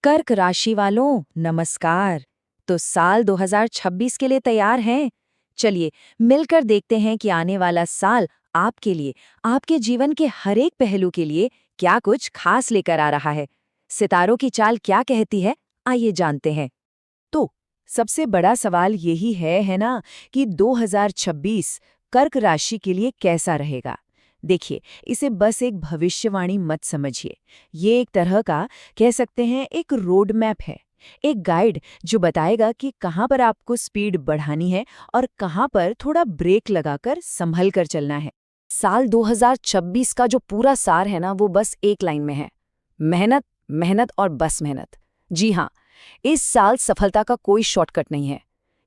कर्क राशि वालों नमस्कार। तो साल 2026 के लिए तैयार हैं? चलिए मिलकर देखते हैं कि आने वाला साल आपके लिए, आपके जीवन के हर एक पहलू के लिए क्या कुछ खास लेकर आ रहा है। सितारों की चाल क्या कहती है, आइए जानते हैं। तो सबसे बड़ा सवाल यही है ना, कि 2026 कर्क राशि के लिए कैसा रहेगा। देखिए, इसे बस एक भविष्यवाणी मत समझिए। ये एक तरह का, कह सकते हैं, एक रोड मैप है। एक गाइड जो बताएगा कि कहाँ पर आपको स्पीड बढ़ानी है और कहाँ पर थोड़ा ब्रेक लगाकर संभल कर चलना है। साल 2026 का जो पूरा सार है ना, वो बस एक लाइन में है: मेहनत, मेहनत और बस मेहनत। जी हाँ, इस साल सफलता का कोई शॉर्टकट नहीं है।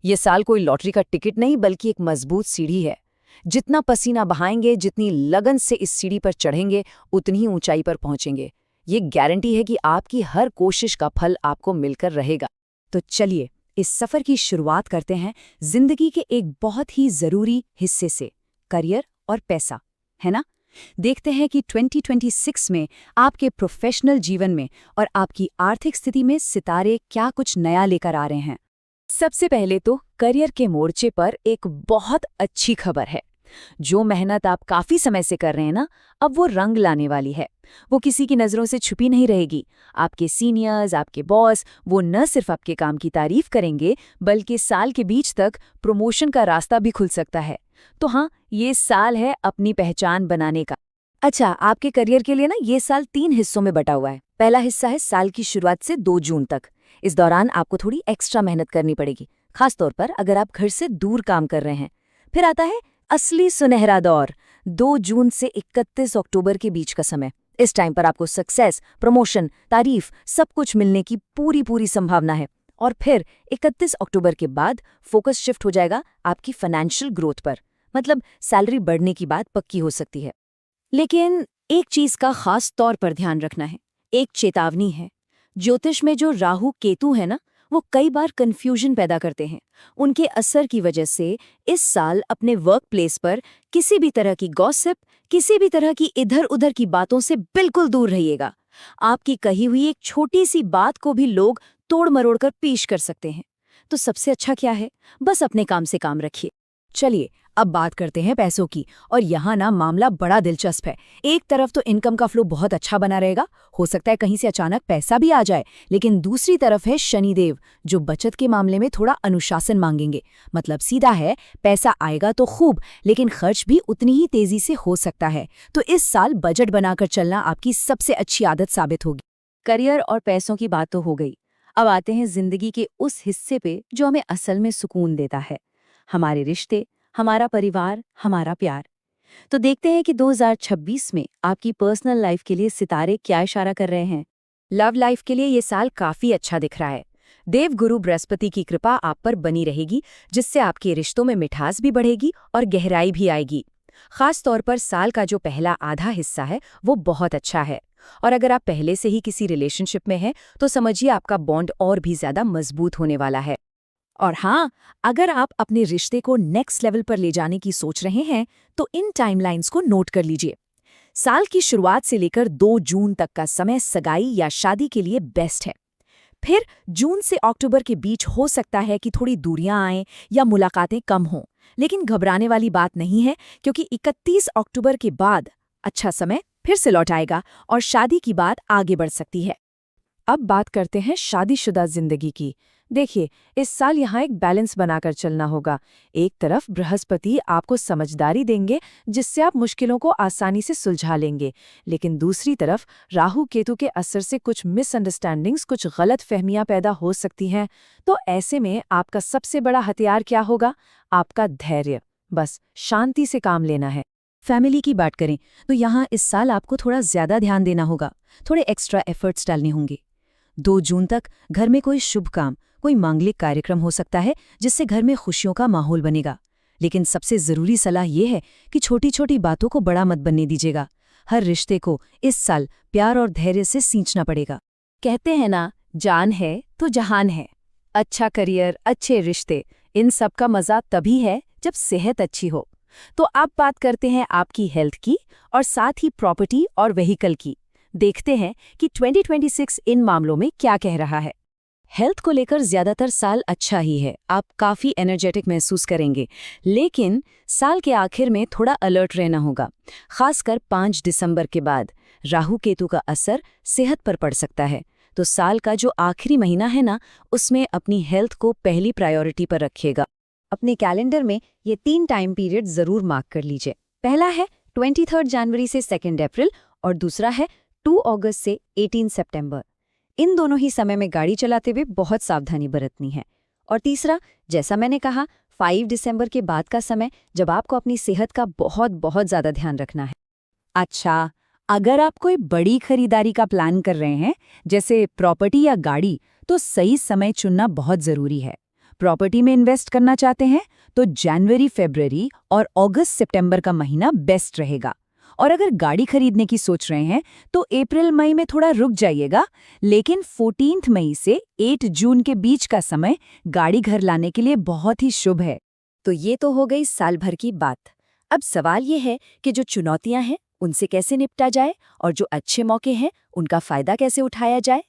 ये साल कोई लॉटरी का टिकट नहीं, बल्कि एक मजबूत सीढ़ी है। जितना पसीना बहाएंगे, जितनी लगन से इस सीढ़ी पर चढ़ेंगे, उतनी ही ऊंचाई पर पहुंचेंगे। ये गारंटी है कि आपकी हर कोशिश का फल आपको मिलकर रहेगा। तो चलिए इस सफर की शुरुआत करते हैं जिंदगी के एक बहुत ही जरूरी हिस्से से, करियर और पैसा, है ना। देखते हैं कि 2026 में आपके प्रोफेशनल जीवन में और आपकी आर्थिक स्थिति में सितारे क्या कुछ नया लेकर आ रहे हैं। सबसे पहले तो करियर के मोर्चे पर एक बहुत अच्छी खबर है। जो मेहनत आप काफी समय से कर रहे हैं ना, अब वो रंग लाने वाली है। वो किसी की नजरों से छुपी नहीं रहेगी। आपके सीनियर्स, आपके बॉस, वो न सिर्फ आपके काम की तारीफ करेंगे, बल्कि साल के बीच तक प्रमोशन का रास्ता भी खुल सकता है। तो हाँ, ये साल है अपनी पहचान बनाने का। अच्छा, आपके करियर के लिए ना ये साल 3 हिस्सों में बटा हुआ है। पहला हिस्सा है साल की शुरुआत से 2 जून तक। इस दौरान आपको थोड़ी एक्स्ट्रा मेहनत करनी पड़ेगी, खासतौर पर अगर आप घर से दूर काम कर रहे हैं। फिर आता है असली सुनहरा दौर, 2 जून से 31 अक्टूबर के बीच का समय। इस टाइम पर आपको सक्सेस, प्रमोशन, तारीफ, सब कुछ मिलने की पूरी संभावना है। और फिर 31 अक्टूबर के बाद फोकस शिफ्ट हो जाएगा आपकी फाइनेंशियल ग्रोथ पर। मतलब सैलरी बढ़ने की बात पक्की हो सकती है। लेकिन एक चीज का खास तौर पर ध्यान रखना है, एक चेतावनी है। ज्योतिष में जो राहु केतु है ना, वो कई बार कंफ्यूजन पैदा करते हैं। उनके असर की वजह से इस साल अपने वर्क प्लेस पर किसी भी तरह की गॉसिप, किसी भी तरह की इधर उधर की बातों से बिल्कुल दूर रहिएगा। आपकी कही हुई एक छोटी सी बात को भी लोग तोड़ मरोड़ कर पेश कर सकते हैं। तो सबसे अच्छा क्या है, बस अपने काम से काम रखिए। चलिए अब बात करते हैं पैसों की। और यहाँ ना मामला बड़ा दिलचस्प है। एक तरफ तो इनकम का फ्लो बहुत अच्छा बना रहेगा, हो सकता है कहीं से अचानक पैसा भी आ जाए। लेकिन दूसरी तरफ है शनिदेव, जो बचत के मामले में थोड़ा अनुशासन मांगेंगे। मतलब सीधा है, पैसा आएगा तो खूब, लेकिन खर्च भी उतनी ही तेजी से हो सकता है। तो इस साल बजट बनाकर चलना आपकी सबसे अच्छी आदत साबित होगी। करियर और पैसों की बात तो हो गई। अब आते हैं जिंदगी के उस हिस्से पे जो हमें असल में सुकून देता है, हमारे रिश्ते, हमारा परिवार, हमारा प्यार। तो देखते हैं कि 2026 में आपकी पर्सनल लाइफ के लिए सितारे क्या इशारा कर रहे हैं। लव लाइफ के लिए ये साल काफी अच्छा दिख रहा है। देवगुरु बृहस्पति की कृपा आप पर बनी रहेगी, जिससे आपके रिश्तों में मिठास भी बढ़ेगी और गहराई भी आएगी। खास तौर पर साल का जो पहला आधा हिस्सा है, वो बहुत अच्छा है। और अगर आप पहले से ही किसी रिलेशनशिप में हैं, तो समझिए आपका बॉन्ड और भी ज्यादा मजबूत होने वाला है। और हाँ, अगर आप अपने रिश्ते को नेक्स्ट लेवल पर ले जाने की सोच रहे हैं, तो इन टाइमलाइंस को नोट कर लीजिए। साल की शुरुआत से लेकर 2 जून तक का समय सगाई या शादी के लिए बेस्ट है। फिर जून से अक्टूबर के बीच हो सकता है कि थोड़ी दूरियां आएं या मुलाकातें कम हों। लेकिन घबराने वाली बात नहीं है, क्योंकि 31 अक्टूबर के बाद अच्छा समय फिर से लौट आएगा और शादी की बात आगे बढ़ सकती है। अब बात करते हैं शादीशुदा जिंदगी की। देखिए, इस साल यहाँ एक बैलेंस बनाकर चलना होगा। एक तरफ बृहस्पति आपको समझदारी देंगे, जिससे आप मुश्किलों को आसानी से सुलझा लेंगे। लेकिन दूसरी तरफ राहु केतु के असर से कुछ मिसअंडरस्टैंडिंग्स, कुछ गलत फहमियां पैदा हो सकती हैं। तो ऐसे में आपका सबसे बड़ा हथियार क्या होगा? आपका धैर्य। बस शांति से काम लेना है। फैमिली की बात करें तो यहाँ इस साल आपको थोड़ा ज्यादा ध्यान देना होगा, थोड़े एक्स्ट्रा एफर्ट्स डालने होंगे। 2 जून तक घर में कोई शुभ काम, कोई मांगलिक कार्यक्रम हो सकता है, जिससे घर में खुशियों का माहौल बनेगा। लेकिन सबसे जरूरी सलाह ये है कि छोटी छोटी बातों को बड़ा मत बनने दीजिएगा। हर रिश्ते को इस साल प्यार और धैर्य से सींचना पड़ेगा। कहते हैं ना, जान है तो जहान है। अच्छा करियर, अच्छे रिश्ते, इन सब का मजा तभी है जब सेहत अच्छी हो। तो अब बात करते हैं आपकी हेल्थ की, और साथ ही प्रॉपर्टी और व्हीकल की। देखते हैं कि 2026 इन मामलों में क्या कह रहा है। हेल्थ को लेकर ज्यादातर साल अच्छा ही है, आप काफी एनर्जेटिक महसूस करेंगे, लेकिन साल के आखिर में थोड़ा अलर्ट रहना होगा। खासकर 5 दिसंबर के बाद राहु केतु का असर सेहत पर पड़ सकता है, तो साल का जो आखिरी महीना है ना, उसमें अपनी हेल्थ को पहली प्रायोरिटी पर रखिएगा। अपने कैलेंडर में ये 3 टाइम पीरियड जरूर मार्क कर लीजिए। पहला है 23 जनवरी से 2 अप्रैल और दूसरा है 2 अगस्त से 18 सितंबर। इन दोनों ही समय में गाड़ी चलाते हुए बहुत सावधानी बरतनी है। और तीसरा, जैसा मैंने कहा, 5 दिसंबर के बाद का समय, जब आपको अपनी सेहत का बहुत बहुत ज़्यादा ध्यान रखना है। अच्छा, अगर आप कोई बड़ी खरीदारी का प्लान कर रहे हैं, जैसे प्रॉपर्टी या गाड़ी, तो सही समय चुनना बहुत ज़रूरी है। प्रॉपर्टी में इन्वेस्ट करना चाहते हैं तो जनवरी, फरवरी और अगस्त, सितंबर का महीना बेस्ट रहेगा। और अगर गाड़ी खरीदने की सोच रहे हैं तो अप्रैल, मई में थोड़ा रुक जाइएगा, लेकिन 14 मई से 8 जून के बीच का समय गाड़ी घर लाने के लिए बहुत ही शुभ है। तो ये तो हो गई साल भर की बात। अब सवाल ये है कि जो चुनौतियां हैं उनसे कैसे निपटा जाए और जो अच्छे मौके हैं उनका फायदा कैसे उठाया जाए।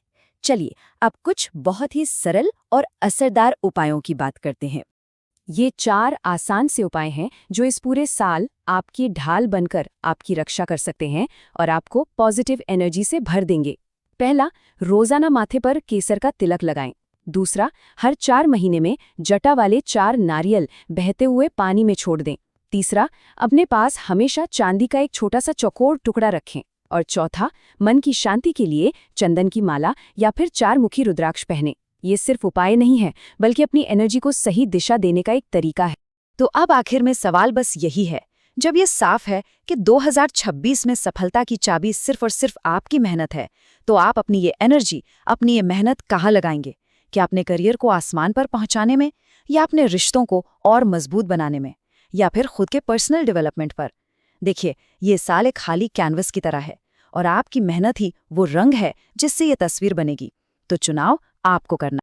चलिए अब कुछ बहुत ही सरल और असरदार उपायों की बात करते हैं। ये 4 आसान से उपाय हैं जो इस पूरे साल आपकी ढाल बनकर आपकी रक्षा कर सकते हैं और आपको पॉजिटिव एनर्जी से भर देंगे। पहला, रोजाना माथे पर केसर का तिलक लगाएं। दूसरा, हर 4 महीने में जटा वाले 4 नारियल बहते हुए पानी में छोड़ दें। तीसरा, अपने पास हमेशा चांदी का एक छोटा सा चौकोर टुकड़ा रखें। और चौथा, मन की शांति के लिए चंदन की माला या फिर 4 मुखी रुद्राक्ष पहने। ये सिर्फ उपाय नहीं है, बल्कि अपनी एनर्जी को सही दिशा देने का एक तरीका है। तो अब आखिर में सवाल बस यही है, जब ये साफ है कि 2026 में सफलता की चाबी सिर्फ और सिर्फ आपकी मेहनत है, तो आप अपनी ये एनर्जी, अपनी ये मेहनत कहाँ लगाएंगे? क्या अपने करियर को आसमान पर पहुंचाने में, या अपने रिश्तों को और मजबूत बनाने में, या फिर खुद के पर्सनल डेवलपमेंट पर? देखिए, ये साल एक खाली कैनवस की तरह है और आपकी मेहनत ही वो रंग है जिससे ये तस्वीर बनेगी। तो चुनाव आपको करना